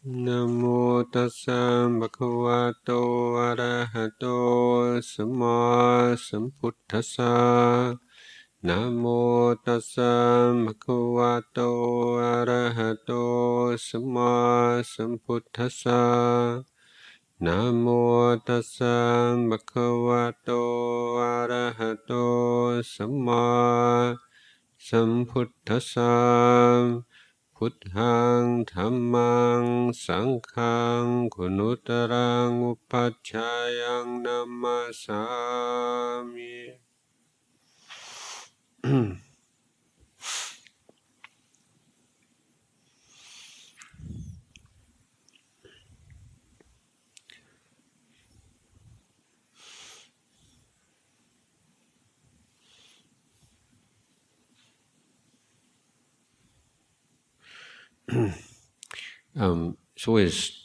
นะโมตัสสะภะคะวะโตอะระหะโตสัมมาสัมพุทธัสสะนะโมตัสสะภะคะวะโตอะระหะโตสัมมาสัมพุทธัสสะนะโมตัสสะภะคะวะโตอะระหะโตสัมมาสัมพุทธัสสะพุทธังธัมมังสังฆังคุณุตรังอุปัชฌายังนัมมัสสามิ It's always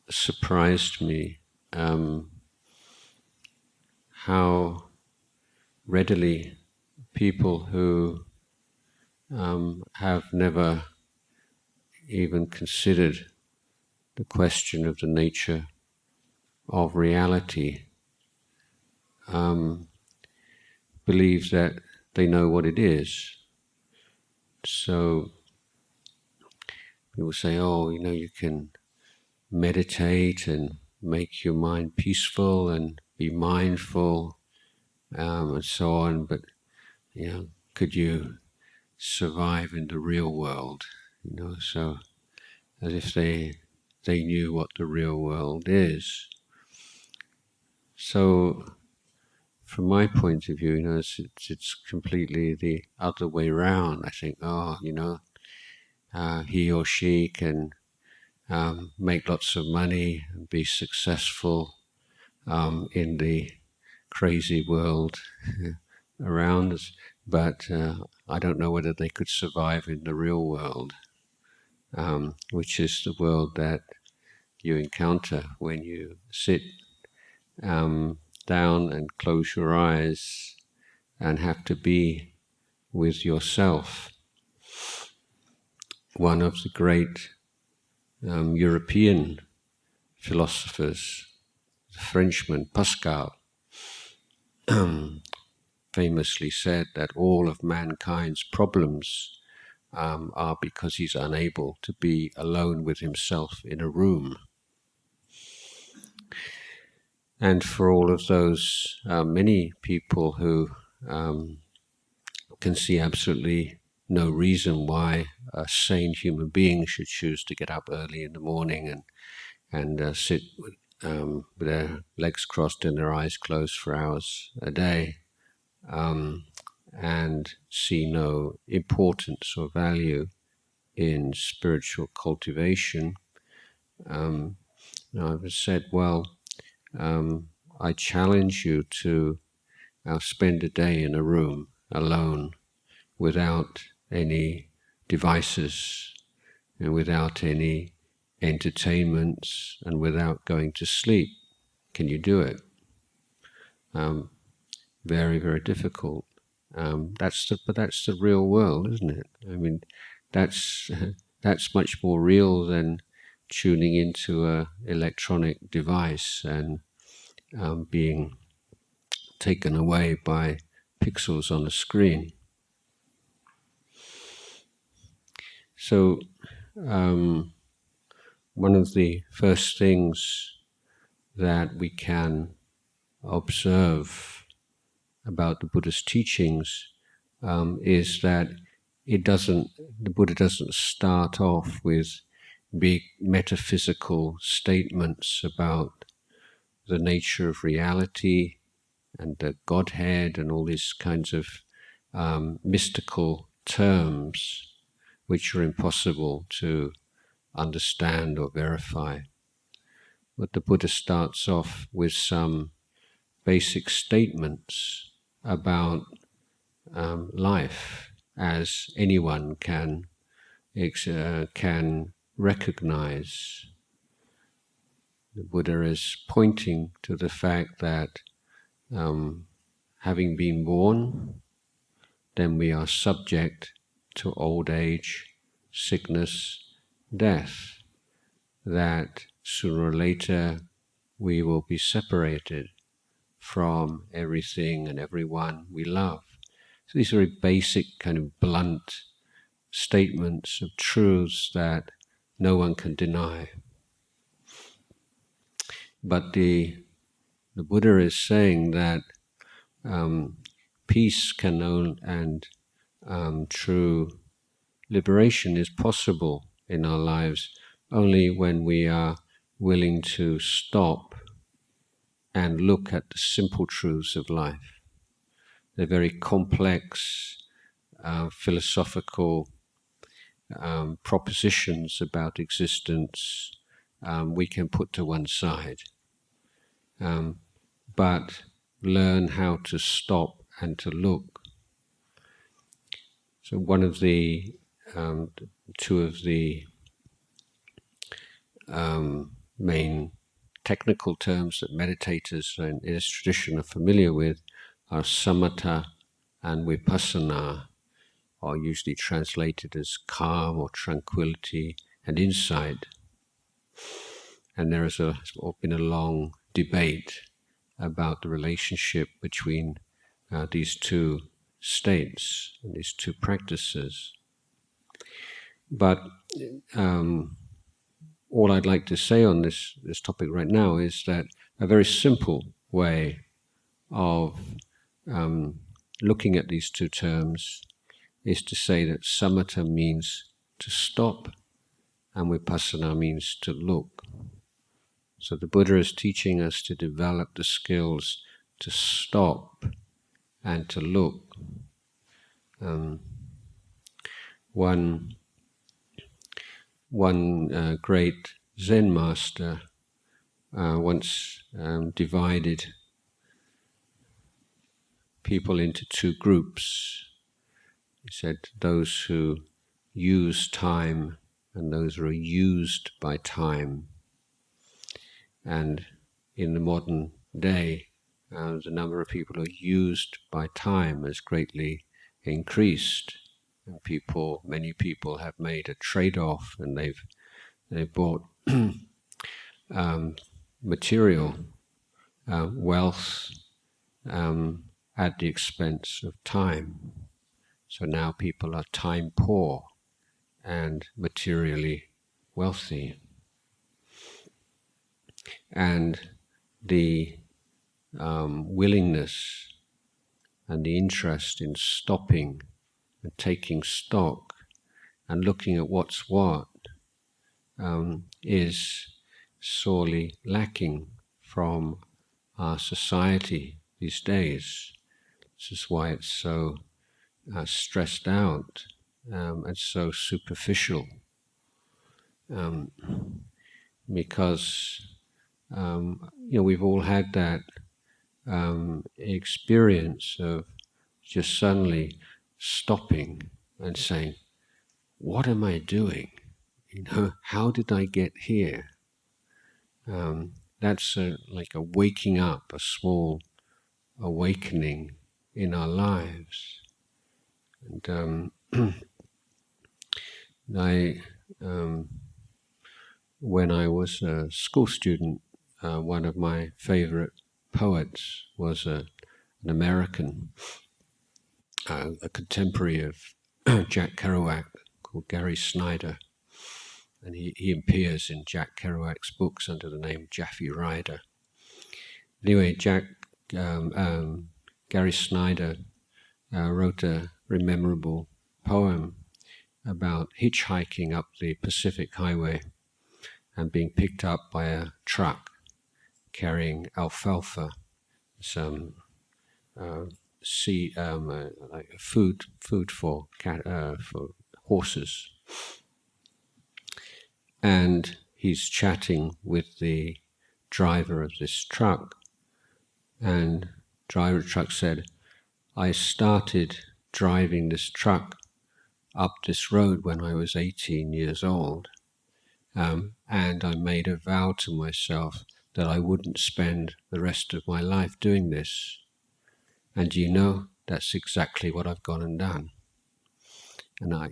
surprised me how readily people who have never even considered the question of the nature of reality believe that they know what it is. So people say, oh, you can meditate and make your mind peaceful and be mindful and so on, but could you survive in the real world? So as if they knew what the real world is. So from my point of view, it's completely the other way around. I think, he or she can make lots of money and be successful in the crazy world around us, but I don't know whether they could survive in the real world, which is the world that you encounter when you sit down and close your eyes and have to be with yourself. One of the great European philosophers, the Frenchman Pascal, famously said that all of mankind's problems are because he's unable to be alone with himself in a room. And for all of those, many people who can see absolutely no reason why a sane human being should choose to get up early in the morning and sit with their legs crossed and their eyes closed for hours a day, and see no importance or value in spiritual cultivation. I've said, well, I challenge you to spend a day in a room alone without any devices and without any entertainments and without going to sleep. Can you do it? Very, very difficult. But that's the real world, isn't it? I mean, that's much more real than tuning into an electronic device and being taken away by pixels on the screen. So one of the first things that we can observe about the Buddha's teachings is that the Buddha doesn't start off with big metaphysical statements about the nature of reality and the Godhead and all these kinds of mystical terms which are impossible to understand or verify. But the Buddha starts off with some basic statements about life as anyone can recognize. The Buddha is pointing to the fact that having been born, then we are subject to old age, sickness, death. that sooner or later we will be separated from everything and everyone we love. So these are very basic, kind of blunt statements of truths that no one can deny. But the Buddha is saying that peace and true liberation is possible in our lives only when we are willing to stop and look at the simple truths of life. They're very complex, philosophical propositions about existence we can put to one side. But learn how to stop and to look. So one of the two of the main technical terms that meditators in this tradition are familiar with are samatha and vipassana, are usually translated as calm or tranquility and insight. And there has been a long debate about the relationship between these two states and these two practices. But all I'd like to say on this topic right now is that a very simple way of looking at these two terms is to say that samatha means to stop and vipassana means to look. So the Buddha is teaching us to develop the skills to stop and to look. One great Zen master once divided people into two groups. He said those who use time and those who are used by time. And in the modern day, the number of people who are used by time has greatly increased. And many people have made a trade-off, and they've bought material wealth at the expense of time. So now people are time poor and materially wealthy. And the willingness and the interest in stopping and taking stock and looking at what's what is sorely lacking from our society these days. This is why it's so stressed out and so superficial, because we've all had that experience of just suddenly stopping and saying, "What am I doing? How did I get here?" That's like a waking up, a small awakening in our lives. And when I was a school student, one of my favorite poets was an American, a contemporary of Jack Kerouac, called Gary Snyder. And he appears in Jack Kerouac's books under the name Jaffe Ryder. Anyway, Gary Snyder wrote a memorable poem about hitchhiking up the Pacific Highway and being picked up by a truck carrying alfalfa, some like food for horses. And he's chatting with the driver of this truck, and the driver of the truck said, "I started driving this truck up this road when I was 18 years old, and I made a vow to myself that I wouldn't spend the rest of my life doing this. And that's exactly what I've gone and done."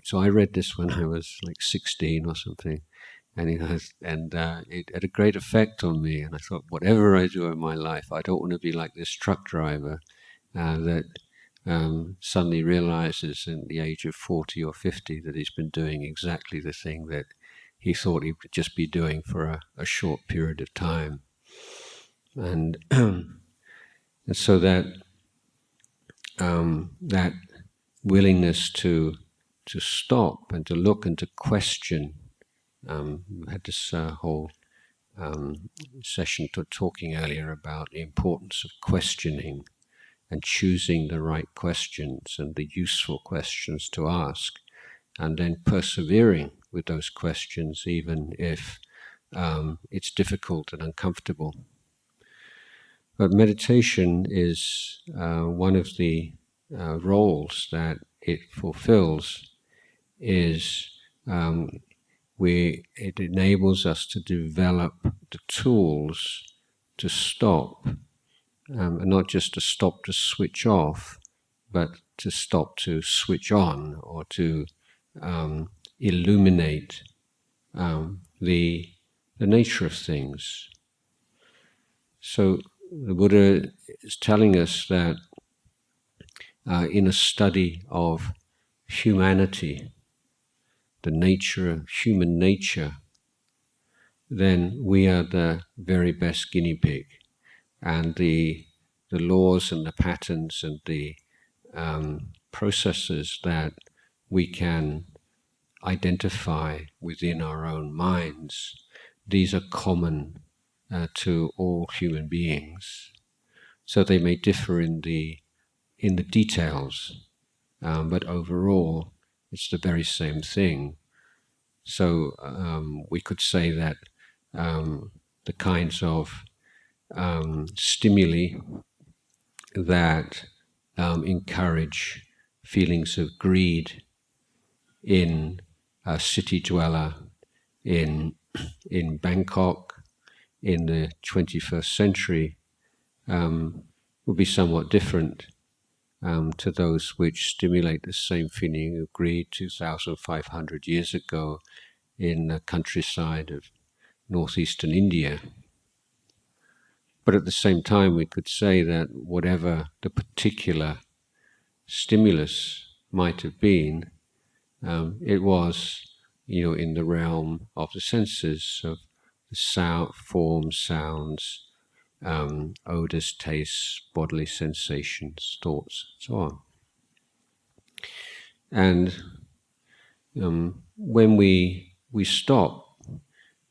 So I read this when I was like 16 or something, And it had a great effect on me. And I thought, whatever I do in my life, I don't want to be like this truck driver that suddenly realizes in the age of 40 or 50 that he's been doing exactly the thing that he thought he would just be doing for a short period of time. And, and so that that willingness to stop and to look and to question. We had this whole session talking earlier about the importance of questioning and choosing the right questions and the useful questions to ask, and then persevering with those questions even if it's difficult and uncomfortable. But meditation is one of the roles that it fulfills is it enables us to develop the tools to stop, and not just to stop to switch off, but to stop to switch on, or to illuminate the nature of things. So the Buddha is telling us that in a study of humanity, the nature of human nature, then we are the very best guinea pig, and the laws and the patterns and the processes that we can identify within our own minds, these are common to all human beings. So they may differ in the details, but overall it's the very same thing. So we could say that the kinds of stimuli that encourage feelings of greed in a city dweller in Bangkok in the 21st century would be somewhat different to those which stimulate the same feeling of greed 2,500 years ago in the countryside of northeastern India. But at the same time, we could say that whatever the particular stimulus might have been, it was, in the realm of the senses, of the sound, forms, sounds, odors, tastes, bodily sensations, thoughts, so on. And when we stop,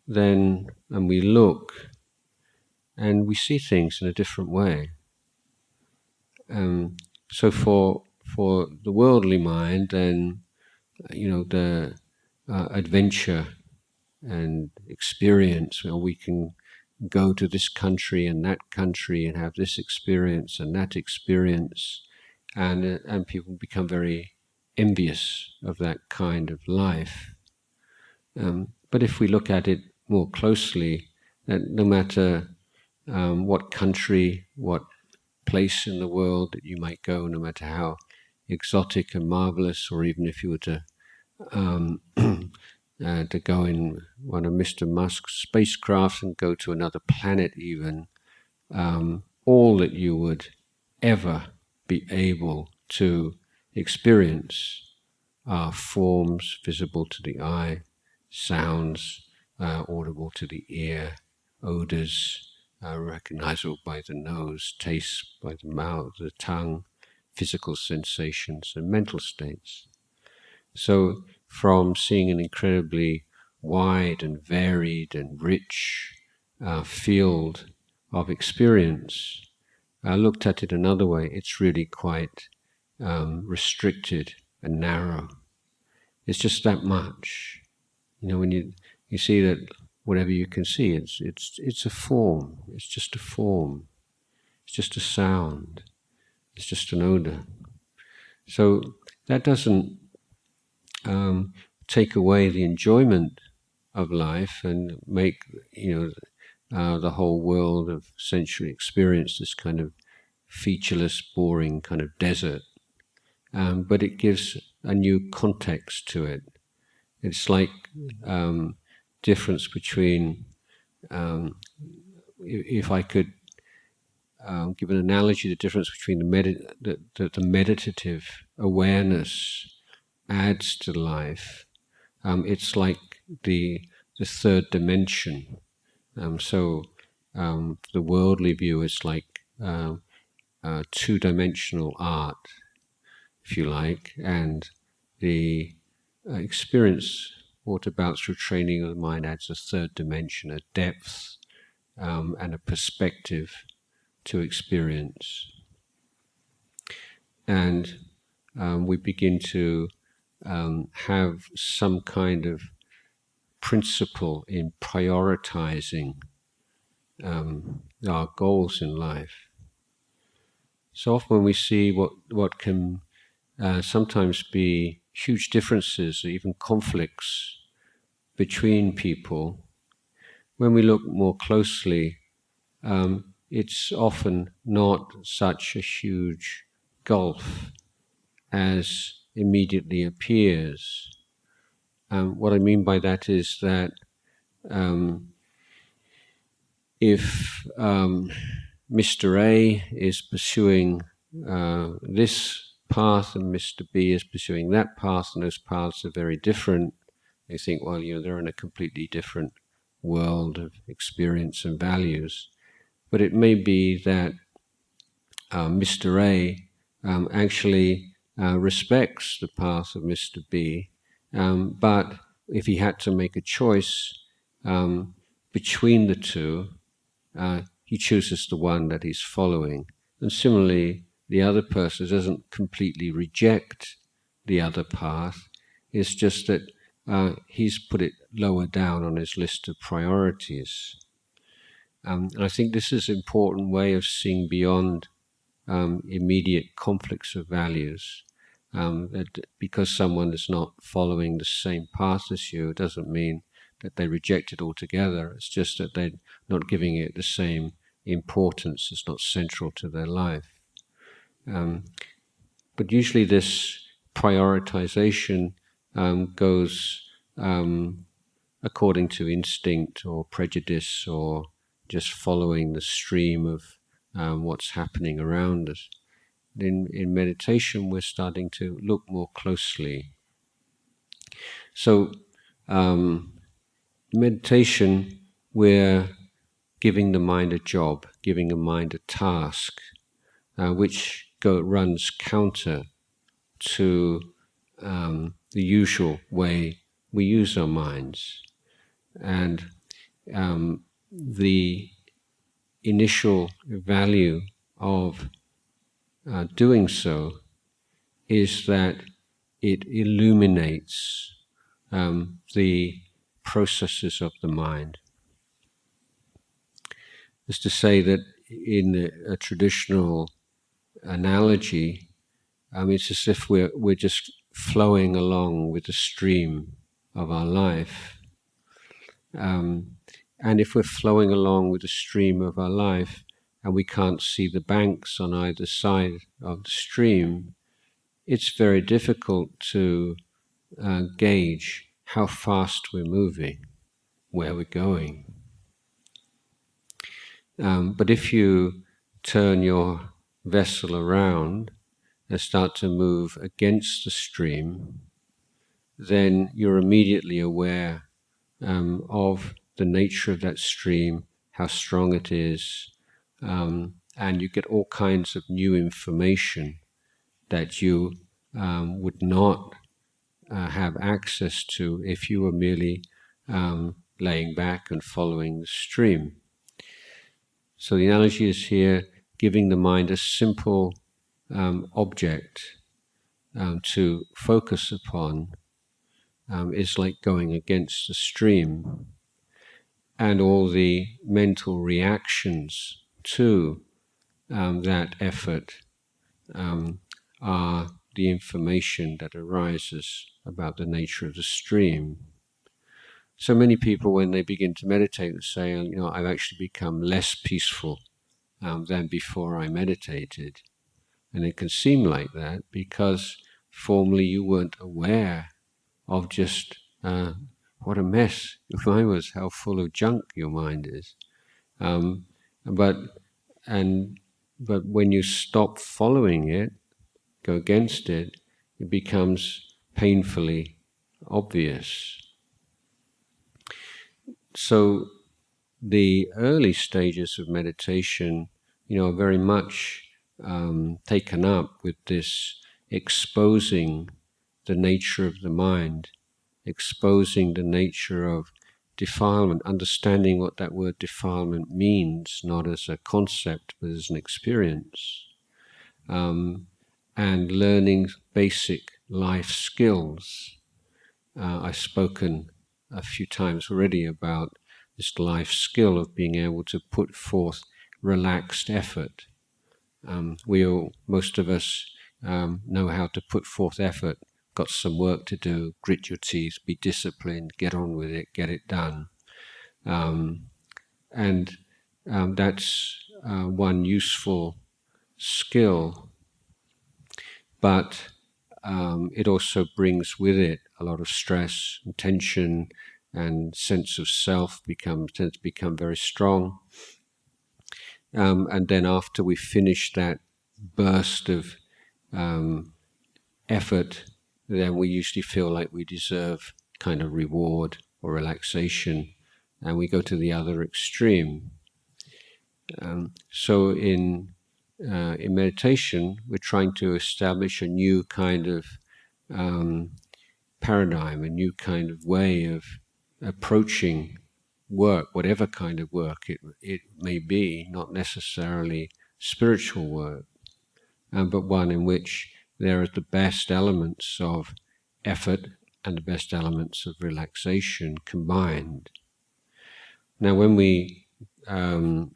then, and we look, and we see things in a different way. So for the worldly mind, then the adventure and experience, where we can go to this country and that country and have this experience and that experience, and people become very envious of that kind of life. But if we look at it more closely, that no matter what country, what place in the world that you might go, no matter how exotic and marvelous, or even if you were to go in one of Mr. Musk's spacecrafts and go to another planet even, all that you would ever be able to experience are forms visible to the eye, sounds audible to the ear, odors recognizable by the nose, tastes by the mouth, the tongue, physical sensations, and mental states. So from seeing an incredibly wide and varied and rich field of experience, looked at it another way, it's really quite restricted and narrow. It's just that much. When you see that whatever you can see, it's a form. It's just a form. It's just a sound. It's just an odor. So that doesn't take away the enjoyment of life and make the whole world of sensory experience this kind of featureless, boring kind of desert. But it gives a new context to it. It's like difference between, if I could give an analogy, the difference between the meditative awareness adds to life. It's like the third dimension. So the worldly view is like two-dimensional art, if you like, and the experience brought about through training of the mind adds a third dimension, a depth and a perspective to experience. And we begin to have some kind of principle in prioritizing our goals in life. So often when we see what can sometimes be huge differences or even conflicts between people, when we look more closely, it's often not such a huge gulf as immediately appears. What I mean by that is that if Mr. A is pursuing this path and Mr. B is pursuing that path, and those paths are very different, they think, well, they're in a completely different world of experience and values. But it may be that Mr. A actually respects the path of Mr. B, but if he had to make a choice between the two, he chooses the one that he's following. And similarly, the other person doesn't completely reject the other path. It's just that he's put it lower down on his list of priorities. And I think this is an important way of seeing beyond immediate conflicts of values. That because someone is not following the same path as you doesn't mean that they reject it altogether. It's just that they're not giving it the same importance. It's not central to their life. But usually this prioritization goes according to instinct or prejudice or just following the stream of what's happening around us. In meditation, we're starting to look more closely. So, meditation, we're giving the mind a job, giving the mind a task, which runs counter to the usual way we use our minds. And the initial value of doing so is that it illuminates the processes of the mind. Is to say that in a traditional analogy, it's as if we're just flowing along with the stream of our life. And if we're flowing along with the stream of our life and we can't see the banks on either side of the stream, it's very difficult to gauge how fast we're moving, where we're going. But if you turn your vessel around and start to move against the stream, then you're immediately aware of the nature of that stream, how strong it is, and you get all kinds of new information that you would not have access to if you were merely laying back and following the stream. So the analogy is here, giving the mind a simple object to focus upon is like going against the stream. And all the mental reactions to that effort are the information that arises about the nature of the stream. So many people, when they begin to meditate, say, I've actually become less peaceful than before I meditated. And it can seem like that because formerly you weren't aware of just what a mess your mind was, how full of junk your mind is. But when you stop following it, go against it, it becomes painfully obvious. So the early stages of meditation, are very much taken up with this exposing the nature of the mind, exposing the nature of defilement, understanding what that word defilement means, not as a concept, but as an experience, and learning basic life skills. I've spoken a few times already about this life skill of being able to put forth relaxed effort. Most of us know how to put forth effort. Got some work to do, grit your teeth, be disciplined, get on with it, get it done. That's one useful skill, but it also brings with it a lot of stress and tension, and sense of self tends to become very strong. And then after we finish that burst of effort, then we usually feel like we deserve kind of reward or relaxation, and we go to the other extreme. So in meditation, we're trying to establish a new kind of paradigm, a new kind of way of approaching work, whatever kind of work it may be, not necessarily spiritual work, but one in which there are the best elements of effort and the best elements of relaxation combined. Now, when we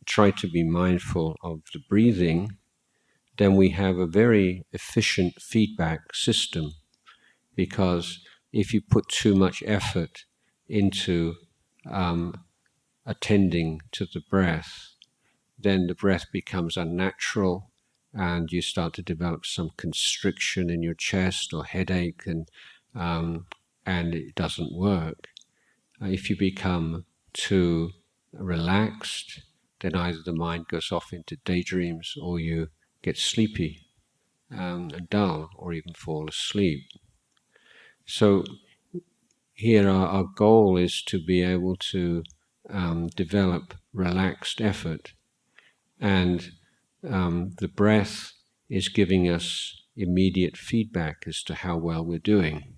try to be mindful of the breathing, then we have a very efficient feedback system, because if you put too much effort into attending to the breath, then the breath becomes unnatural and you start to develop some constriction in your chest or headache, and it doesn't work. If you become too relaxed, then either the mind goes off into daydreams, or you get sleepy and dull, or even fall asleep. So here our goal is to be able to develop relaxed effort, and the breath is giving us immediate feedback as to how well we're doing.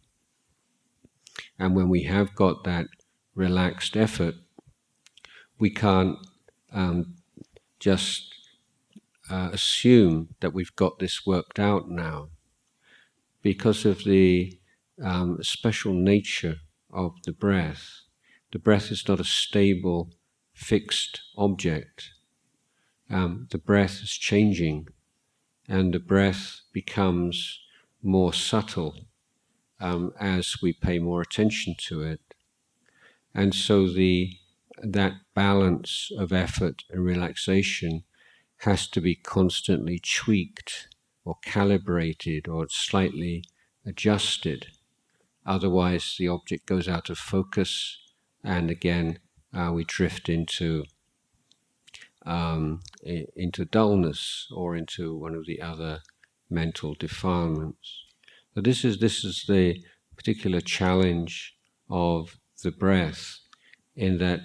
And when we have got that relaxed effort, we can't just assume that we've got this worked out now, because of the special nature of the breath. The breath is not a stable, fixed object. The breath is changing, and the breath becomes more subtle as we pay more attention to it. And so that balance of effort and relaxation has to be constantly tweaked or calibrated or slightly adjusted. Otherwise, the object goes out of focus, and again, we drift into dullness or into one of the other mental defilements. So this is the particular challenge of the breath, in that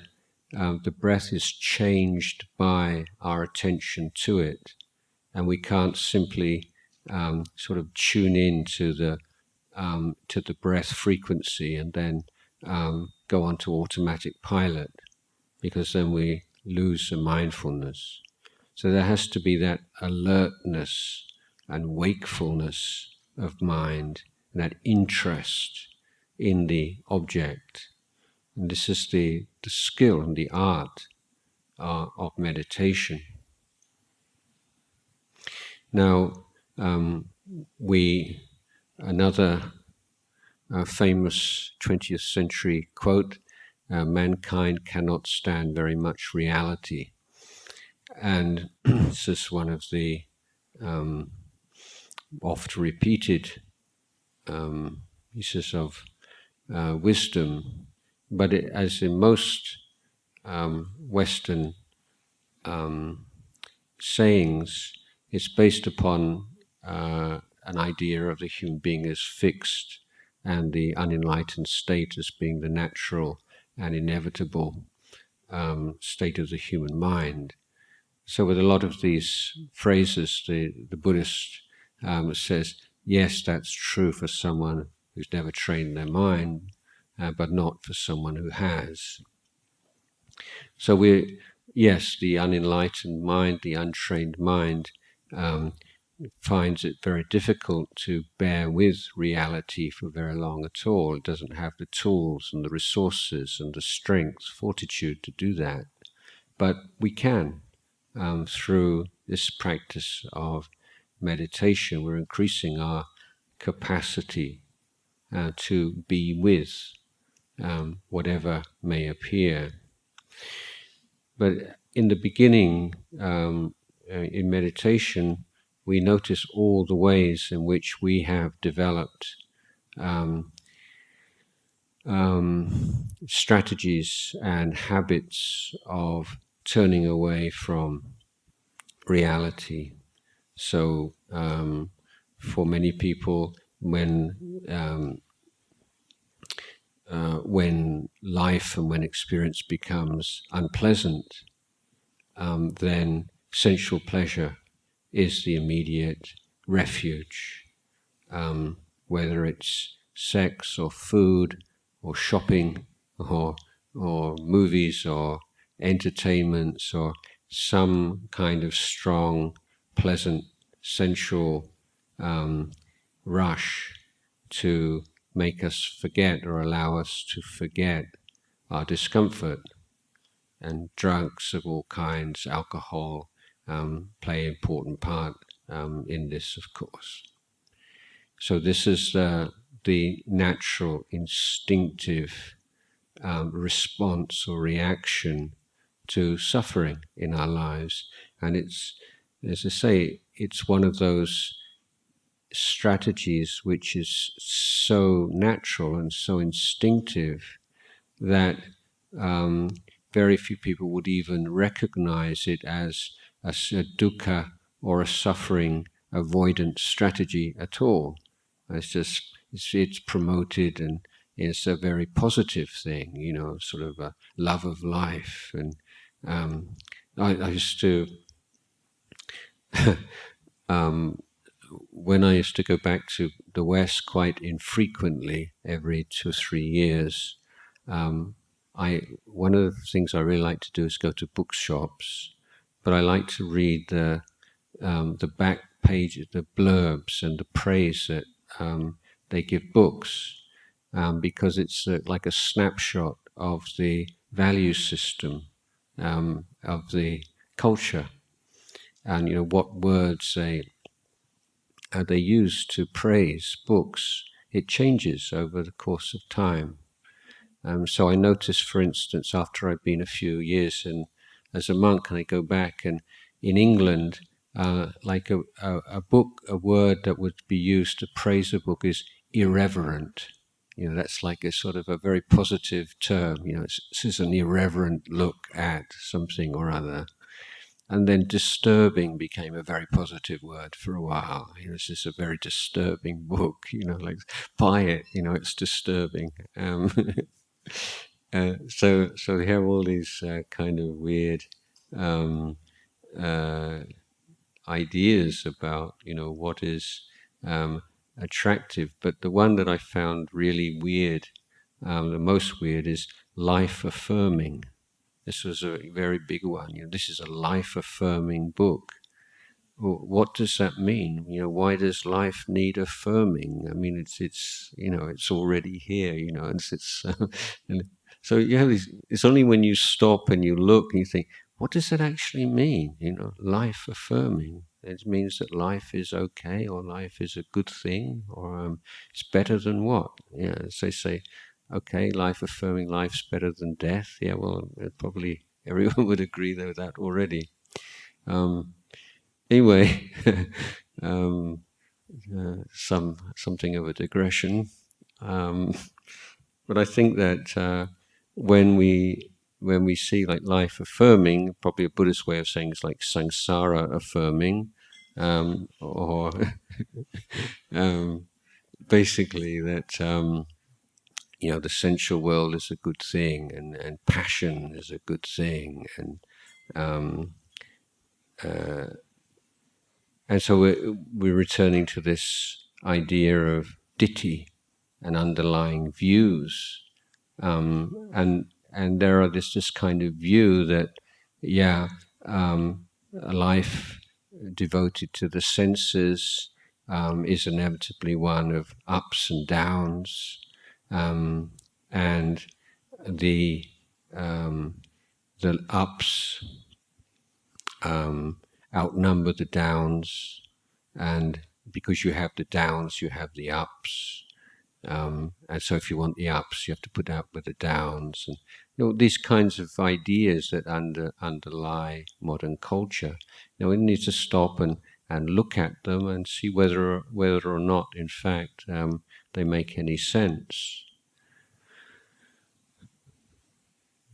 the breath is changed by our attention to it, and we can't simply sort of tune in to the breath frequency and then go on to automatic pilot, because then we lose the mindfulness. So there has to be that alertness and wakefulness of mind, and that interest in the object. And this is the skill and the art of meditation. Now, another famous 20th century quote, mankind cannot stand very much reality. And this is one of the oft repeated pieces of wisdom but as in most Western sayings, it's based upon an idea of the human being as fixed and the unenlightened state as being the natural and inevitable state of the human mind. So with a lot of these phrases, the Buddhist says, yes, that's true for someone who's never trained their mind, but not for someone who has. So yes, the unenlightened mind, the untrained mind, finds it very difficult to bear with reality for very long at all. It doesn't have the tools and the resources and the strength, fortitude to do that. But we can, through this practice of meditation, we're increasing our capacity to be with whatever may appear. But in the beginning, in meditation, we notice all the ways in which we have developed strategies and habits of turning away from reality. So for many people, when life and when experience becomes unpleasant, then sensual pleasure is the immediate refuge, whether it's sex or food or shopping or movies or entertainments or some kind of strong, pleasant, sensual rush to make us forget or allow us to forget our discomfort. And drugs of all kinds, alcohol, play an important part in this, of course. So this is the natural, instinctive response or reaction to suffering in our lives. And it's, as I say, it's one of those strategies which is so natural and so instinctive that very few people would even recognize it as a dukkha or a suffering avoidance strategy at all. It's just, it's promoted and it's a very positive thing, sort of a love of life. And I used to, when I used to go back to the West quite infrequently, every 2 or 3 years, one of the things I really like to do is go to bookshops, but I like to read the back pages, the blurbs and the praise that they give books, because it's like a snapshot of the value system of the culture, and what words they use to praise books. It changes over the course of time. So I noticed, for instance, after I've been a few years as a monk, and I go back, and in England, like a book, a word that would be used to praise a book is irreverent. That's like a sort of a very positive term. This is an irreverent look at something or other. And then disturbing became a very positive word for a while. This is a very disturbing book, like buy it, it's disturbing. So we have all these kind of weird ideas about what is attractive, but the one that I found really weird, the most weird, is life affirming. This was a very big one. This is a life affirming book. Well, what does that mean? Why does life need affirming? I mean, it's already here. And so you have these. It's only when you stop and you look and you think, what does that actually mean? Life affirming. It means that life is okay, or life is a good thing, or it's better than what? As they say, okay, life affirming, life's better than death. Yeah, well, probably everyone would agree with that already. Anyway, something of a digression, but I think that when we see like life affirming, probably a Buddhist way of saying it's like samsara affirming, or basically that the sensual world is a good thing, and passion is a good thing, and so we're returning to this idea of ditthi and underlying views, and there are this kind of view that a life devoted to the senses is inevitably one of ups and downs, and the ups outnumber the downs, and because you have the downs, you have the ups. And so if you want the ups, you have to put up with the downs. And these kinds of ideas that underlie modern culture. We need to stop and look at them and see whether or not, in fact, they make any sense.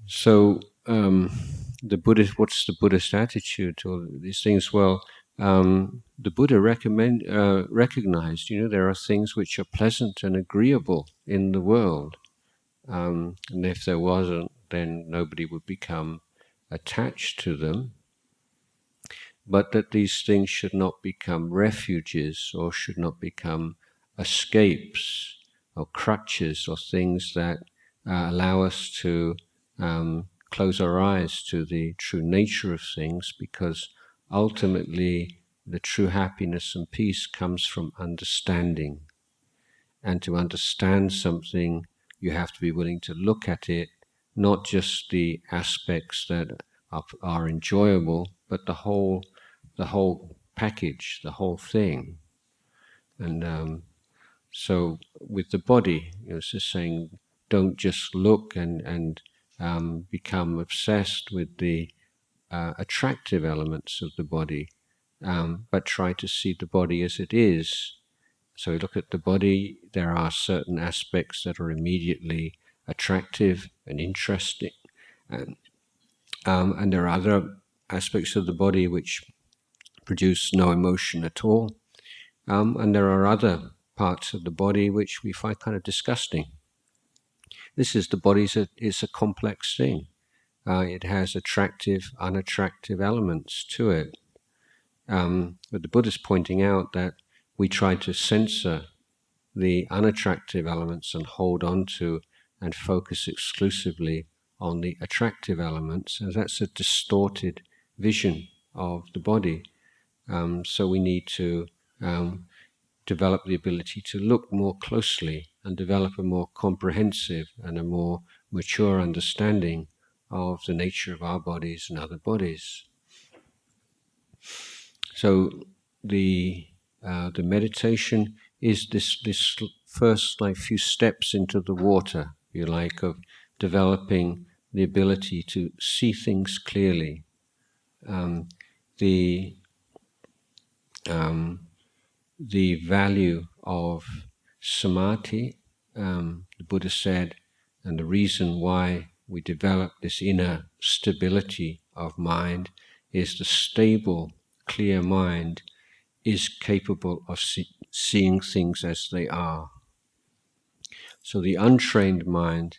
So what's the Buddhist attitude to all these things? Well, the Buddha recognized, there are things which are pleasant and agreeable in the world, and if there wasn't, then nobody would become attached to them. But that these things should not become refuges, or should not become escapes or crutches, or things that allow us to close our eyes to the true nature of things, because ultimately the true happiness and peace comes from understanding. And to understand something, you have to be willing to look at it, not just the aspects that are enjoyable, but the whole package, the whole thing. And so with the body, it's just saying, don't just look and become obsessed with the attractive elements of the body, but try to see the body as it is. So we look at the body, there are certain aspects that are immediately attractive and interesting, and there are other aspects of the body which produce no emotion at all, and there are other parts of the body which we find kind of disgusting. The body is a complex thing. It has attractive, unattractive elements to it. But the Buddha is pointing out that we try to censor the unattractive elements and hold on to and focus exclusively on the attractive elements, and that's a distorted vision of the body. So we need to develop the ability to look more closely and develop a more comprehensive and a more mature understanding of the nature of our bodies and other bodies. So the meditation is this first few steps into the water, if you like, of developing the ability to see things clearly. The value of samadhi, the Buddha said, and the reason why we develop this inner stability of mind is the stable, clear mind is capable of seeing things as they are. So the untrained mind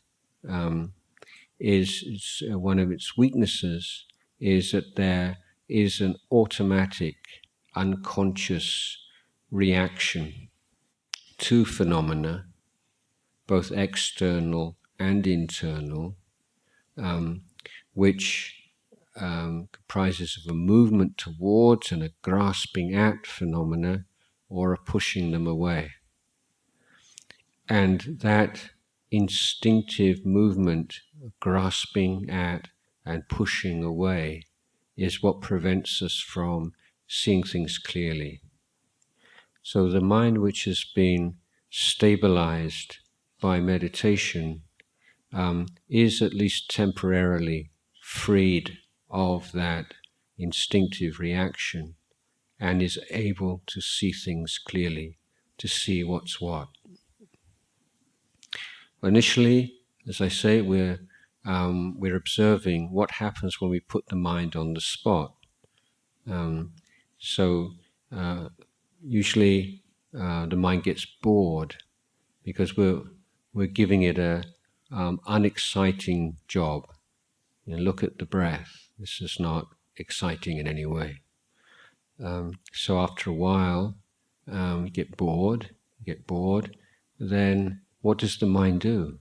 is one of its weaknesses is that there is an automatic, unconscious reaction to phenomena, both external and internal, which comprises of a movement towards and a grasping at phenomena, or a pushing them away. And that instinctive movement, grasping at and pushing away, is what prevents us from seeing things clearly. So the mind which has been stabilized by meditation is at least temporarily freed of that instinctive reaction and is able to see things clearly, to see what's what. Initially, as I say, we're we're observing what happens when we put the mind on the spot. So usually the mind gets bored because we're giving it a unexciting job. Look at the breath. This is not exciting in any way. So after a while, you get bored. Then what does the mind do?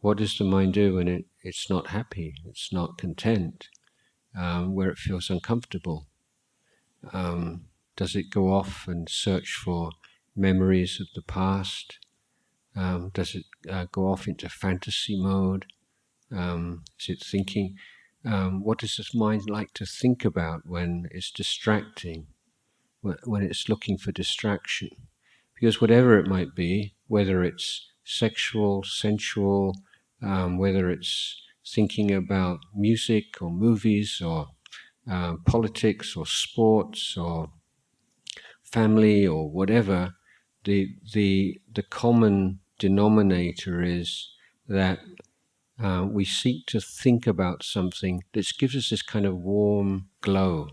What does the mind do when it's not happy, it's not content, where it feels uncomfortable? Does it go off and search for memories of the past? Does it go off into fantasy mode? Is it thinking? What does this mind like to think about when it's distracting, when it's looking for distraction? Because whatever it might be, whether it's sexual, sensual, whether it's thinking about music or movies or politics or sports or family or whatever, the common denominator is that we seek to think about something that gives us this kind of warm glow.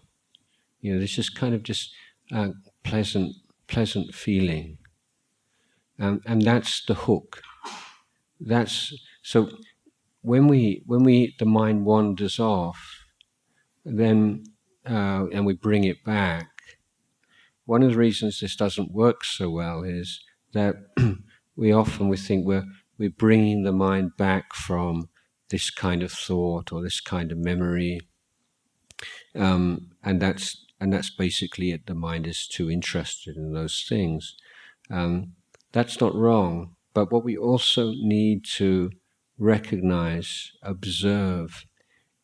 This is kind of just pleasant feeling. And that's the hook. So when the mind wanders off, then and we bring it back. One of the reasons this doesn't work so well is that we think we're bringing the mind back from this kind of thought or this kind of memory, and that's basically it. The mind is too interested in those things. That's not wrong, but what we also need to recognize, observe,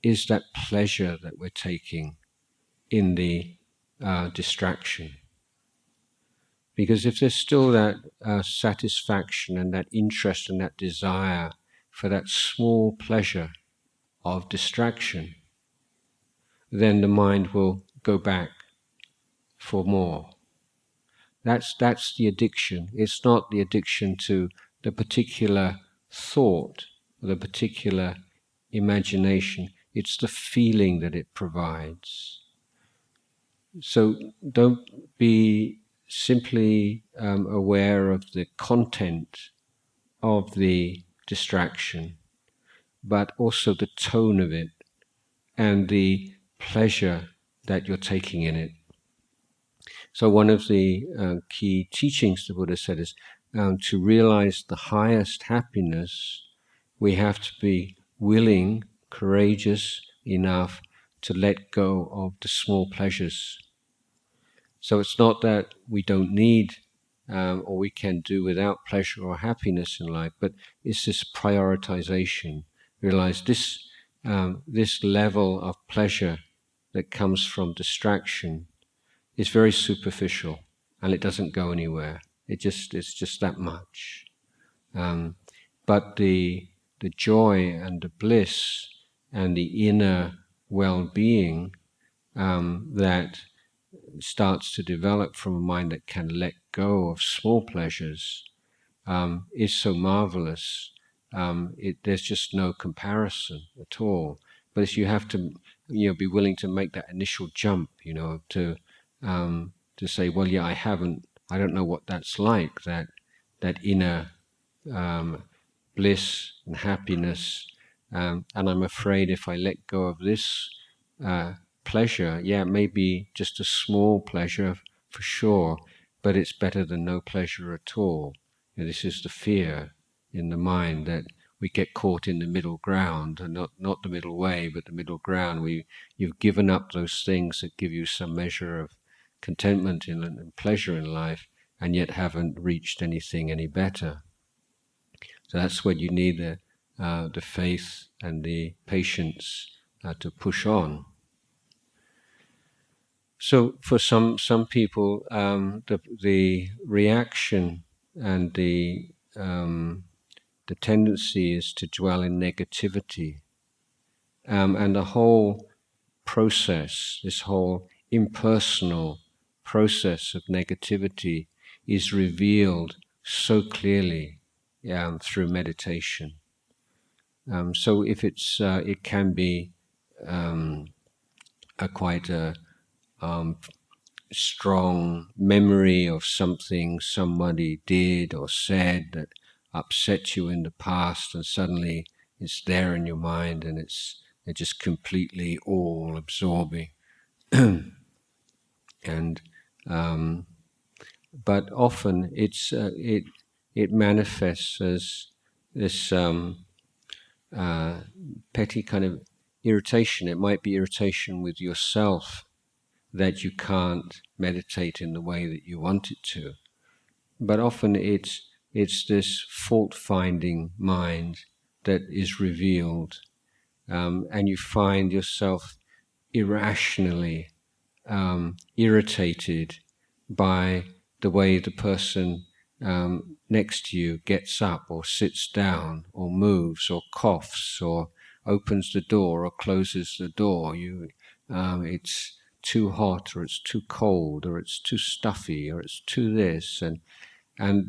is that pleasure that we're taking in the distraction. Because if there's still that satisfaction and that interest and that desire for that small pleasure of distraction, then the mind will go back for more. That's the addiction. It's not the addiction to the particular thought, or the particular imagination. It's the feeling that it provides. So don't be simply aware of the content of the distraction, but also the tone of it and the pleasure that you're taking in it. So one of the key teachings the Buddha said is to realize the highest happiness, we have to be willing, courageous enough to let go of the small pleasures. So it's not that we don't need or we can do without pleasure or happiness in life, but it's this prioritization. Realize this level of pleasure that comes from distraction is very superficial and it doesn't go anywhere. It's just that much. But the joy and the bliss and the inner well-being that starts to develop from a mind that can let go of small pleasures is so marvelous. There's just no comparison at all. But if you have to, be willing to make that initial jump, to say, well, yeah, I don't know what that's like. That inner bliss and happiness, and I'm afraid if I let go of this pleasure, maybe just a small pleasure for sure, but it's better than no pleasure at all. This is the fear in the mind that we get caught in the middle ground, and not the middle way, but the middle ground. You've given up those things that give you some measure of contentment and pleasure in life, and yet haven't reached anything any better. So that's when you need the faith and the patience to push on. So for some people, the reaction and the tendency is to dwell in negativity, and the whole process, this whole impersonal process of negativity, is revealed so clearly through meditation. So if it's, it can be quite a strong memory of something somebody did or said that upset you in the past, and suddenly it's there in your mind, and it's just completely all absorbing. And but often it manifests as this petty kind of irritation. It might be irritation with yourself that you can't meditate in the way that you want it to. But often it's this fault-finding mind that is revealed, and you find yourself irrationally irritated by the way the person next to you gets up or sits down or moves or coughs or opens the door or closes the door. It's too hot or it's too cold or it's too stuffy or it's too this, and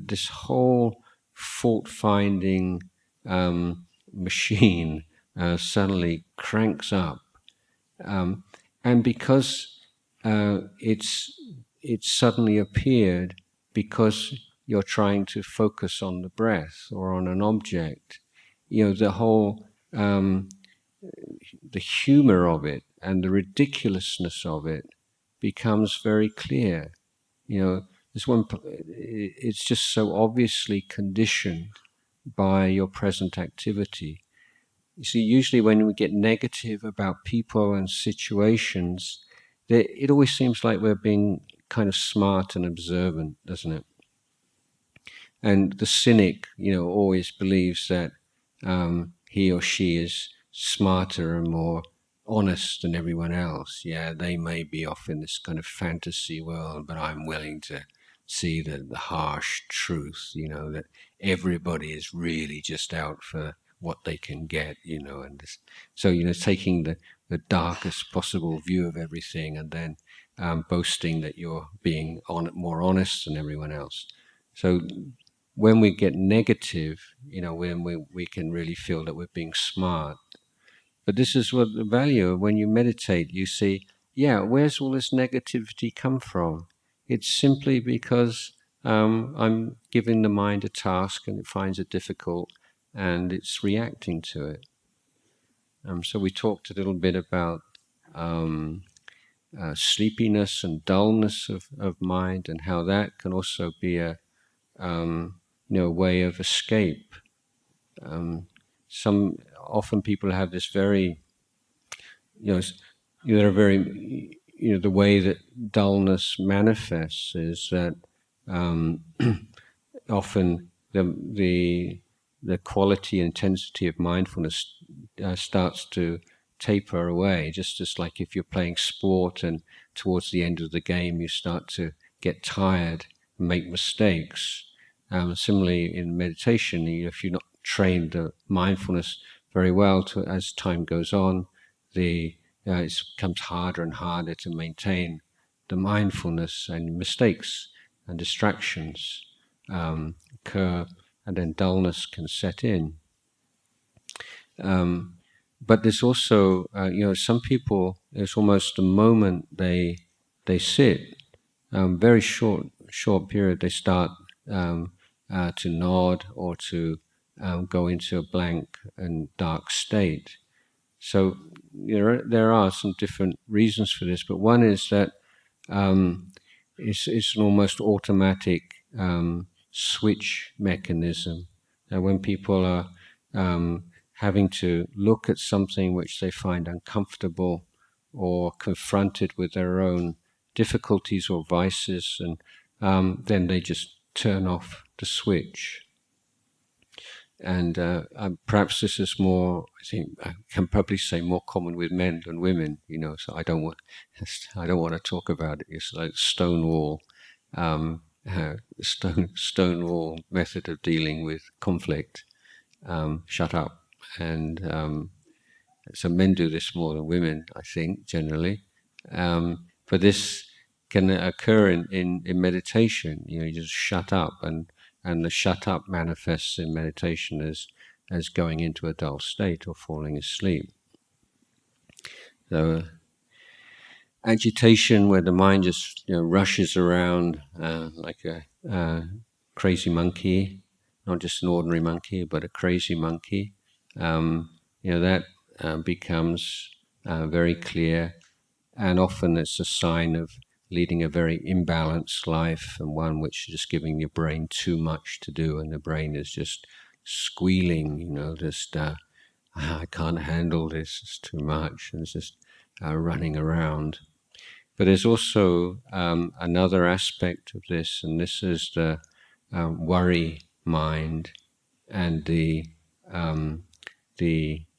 this whole fault-finding machine suddenly cranks up, and because it's suddenly appeared because you're trying to focus on the breath or on an object, the whole the humor of it and the ridiculousness of it becomes very clear. This one, it's just so obviously conditioned by your present activity. You see, usually when we get negative about people and situations, it always seems like we're being kind of smart and observant, doesn't it? And the cynic, always believes that he or she is smarter and more honest than everyone else. Yeah, they may be off in this kind of fantasy world, but I'm willing to see the harsh truth, that everybody is really just out for what they can get, and this, so, taking the darkest possible view of everything, and then boasting that you're being more honest than everyone else. So when we get negative, when we can really feel that we're being smart. But this is what the value of when you meditate, you see, yeah, where's all this negativity come from? It's simply because I'm giving the mind a task and it finds it difficult and it's reacting to it. So we talked a little bit about sleepiness and dullness of mind, and how that can also be a way of escape. Often people have this very, they're very, the way that dullness manifests is that often the quality and intensity of mindfulness starts to taper away, just as like if you're playing sport and towards the end of the game you start to get tired and make mistakes. Similarly, in meditation, if you're not trained the mindfulness very well, as time goes on, it becomes harder and harder to maintain the mindfulness, and mistakes and distractions occur, and then dullness can set in. But there's also, some people, there's almost the moment they sit, very short period, they start to nod or to go into a blank and dark state. So there are some different reasons for this, but one is that it's an almost automatic switch mechanism. When people are having to look at something which they find uncomfortable, or confronted with their own difficulties or vices, and then they just turn off the switch. And perhaps this is more, I think I can probably say, more common with men than women, so I don't want to talk about it. It's like Stonewall, Stonewall method of dealing with conflict. Shut up. And so men do this more than women, I think, generally. But this can occur in meditation. You just shut up, and the shut up manifests in meditation as as going into a dull state or falling asleep. So agitation, where the mind just rushes around like a crazy monkey, not just an ordinary monkey, but a crazy monkey, that becomes very clear, and often it's a sign of leading a very imbalanced life, and one which is just giving your brain too much to do, and the brain is just squealing, just I can't handle this, it's too much, and it's just running around. But there's also another aspect of this, and this is the worry mind and the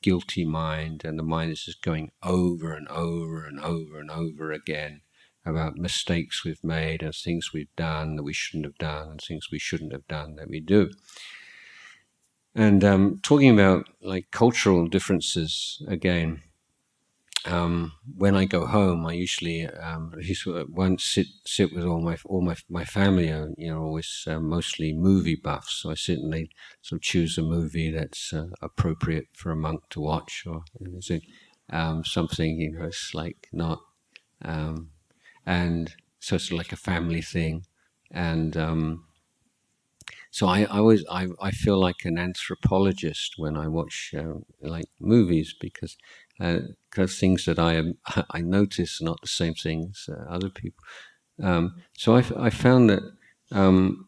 guilty mind, and the mind is just going over and over and over and over again about mistakes we've made and things we've done that we shouldn't have done and things we shouldn't have done that we do. And talking about like cultural differences again, when I go home, I usually once sit with all my family. Always mostly movie buffs. So I sit and they sort of choose a movie that's appropriate for a monk to watch, or something it's like not, and so it's like a family thing, and. So I feel like an anthropologist when I watch like movies, because things that I notice are not the same things other people. So I found that when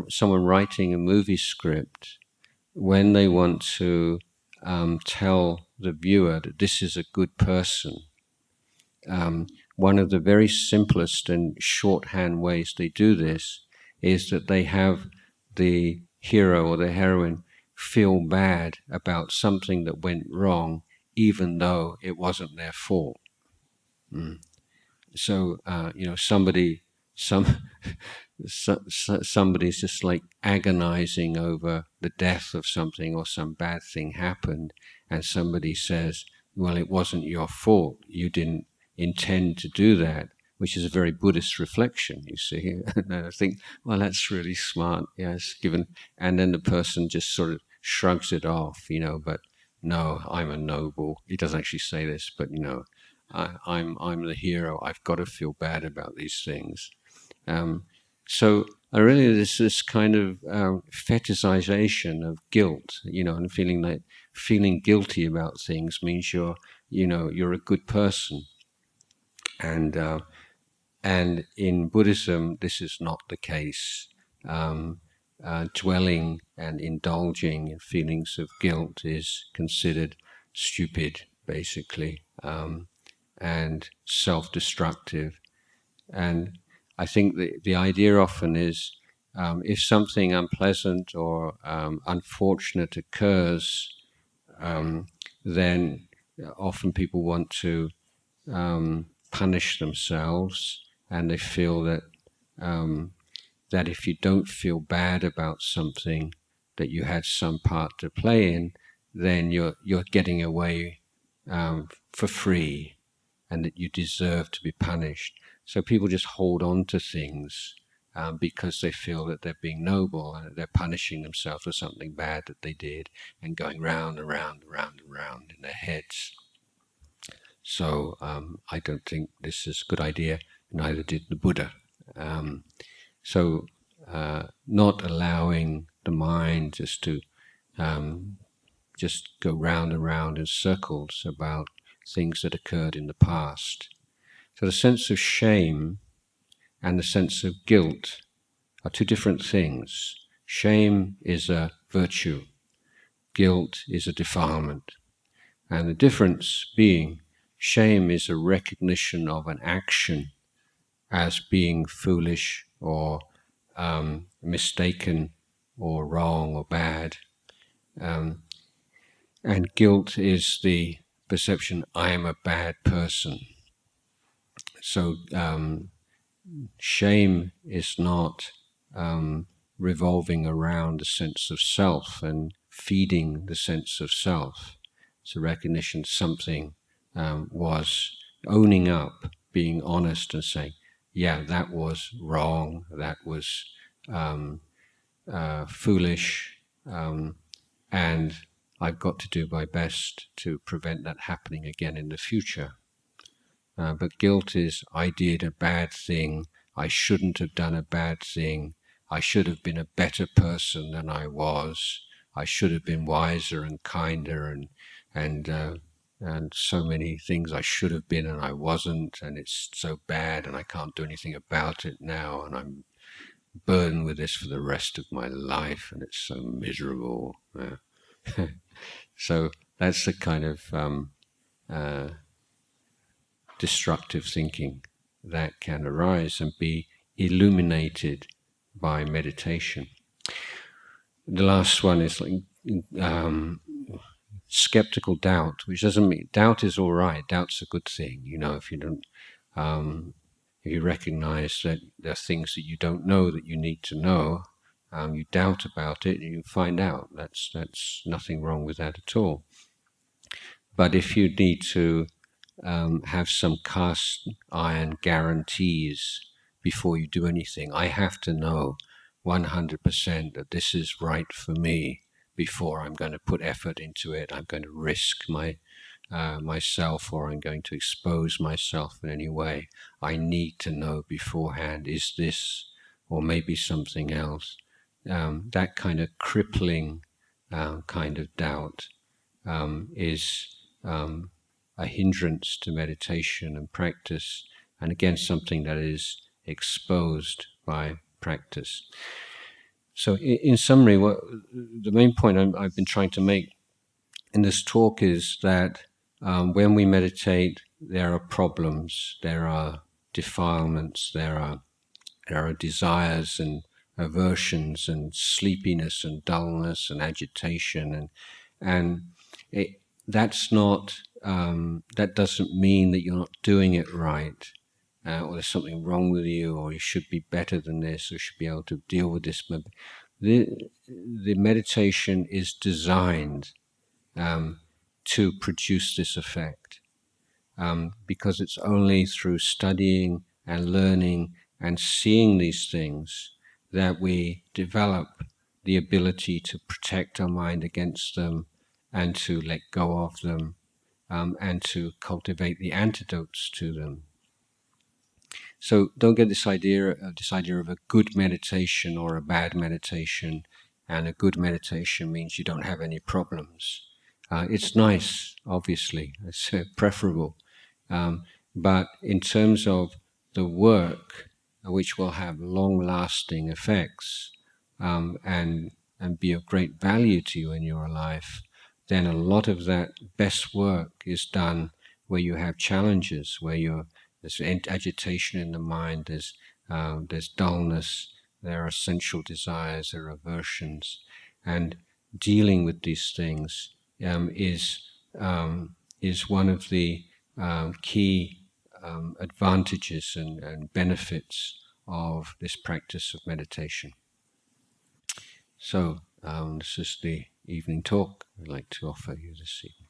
someone writing a movie script, when they want to tell the viewer that this is a good person, one of the very simplest and shorthand ways they do this is that they have the hero or the heroine feel bad about something that went wrong, even though it wasn't their fault. So somebody's just like agonizing over the death of something, or some bad thing happened, and somebody says, well, it wasn't your fault, you didn't intend to do that, which is a very Buddhist reflection, you see. And I think, well, that's really smart, yes, given. And then the person just sort of shrugs it off, but no, I'm a noble. He doesn't actually say this, but I'm the hero. I've got to feel bad about these things. So I really this kind of fetishization of guilt, and feeling guilty about things means you're a good person, and in Buddhism this is not the case. Dwelling and indulging in feelings of guilt is considered stupid, basically. And self-destructive. And I think the idea often is if something unpleasant or unfortunate occurs, then often people want to punish themselves, and they feel that that if you don't feel bad about something that you had some part to play in, then you're getting away for free, and that you deserve to be punished. So people just hold on to things because they feel that they're being noble, and that they're punishing themselves for something bad that they did, and going round and round and round and round in their heads. So I don't think this is a good idea, neither did the Buddha. So not allowing the mind just to just go round and round in circles about things that occurred in the past. So the sense of shame and the sense of guilt are two different things. Shame is a virtue. Guilt is a defilement. And the difference being, shame is a recognition of an action as being foolish or mistaken or wrong or bad. And guilt is the perception, I am a bad person. So shame is not revolving around a sense of self and feeding the sense of self. It's a recognition something was, owning up, being honest and saying, yeah, that was wrong, that was foolish, and I've got to do my best to prevent that happening again in the future. But guilt is, I did a bad thing, I shouldn't have done a bad thing, I should have been a better person than I was, I should have been wiser and kinder, and so many things I should have been and I wasn't, and it's so bad and I can't do anything about it now, and I'm burdened with this for the rest of my life, and it's so miserable. So that's the kind of destructive thinking that can arise and be illuminated by meditation. The last one is like skeptical doubt, which doesn't mean doubt is all right. Doubt's a good thing, if you don't, if you recognize that there are things that you don't know that you need to know, you doubt about it, and you find out. That's nothing wrong with that at all. But if you need to have some cast iron guarantees before you do anything, I have to know 100% that this is right for me before I'm going to put effort into it. I'm going to risk myself, or I'm going to expose myself in any way. I need to know beforehand, is this or maybe something else? That kind of crippling kind of doubt is a hindrance to meditation and practice, and again something that is exposed by practice. So in summary, the main point I've been trying to make in this talk is that when we meditate, there are problems, there are defilements, there are desires and aversions and sleepiness and dullness and agitation, and that's not that doesn't mean that you're not doing it right, or there's something wrong with you, or you should be better than this, or should be able to deal with this. The meditation is designed to produce this effect, because it's only through studying and learning and seeing these things that we develop the ability to protect our mind against them and to let go of them, and to cultivate the antidotes to them. So don't get this idea of a good meditation or a bad meditation, and a good meditation means you don't have any problems. It's nice, obviously, it's preferable. But in terms of the work, which will have long-lasting effects, and be of great value to you in your life, then a lot of that best work is done where you have challenges, where there's agitation in the mind, there's dullness, there are sensual desires, there are aversions, and dealing with these things is one of the key advantages and benefits of this practice of meditation. So this is the evening talk I'd like to offer you this evening.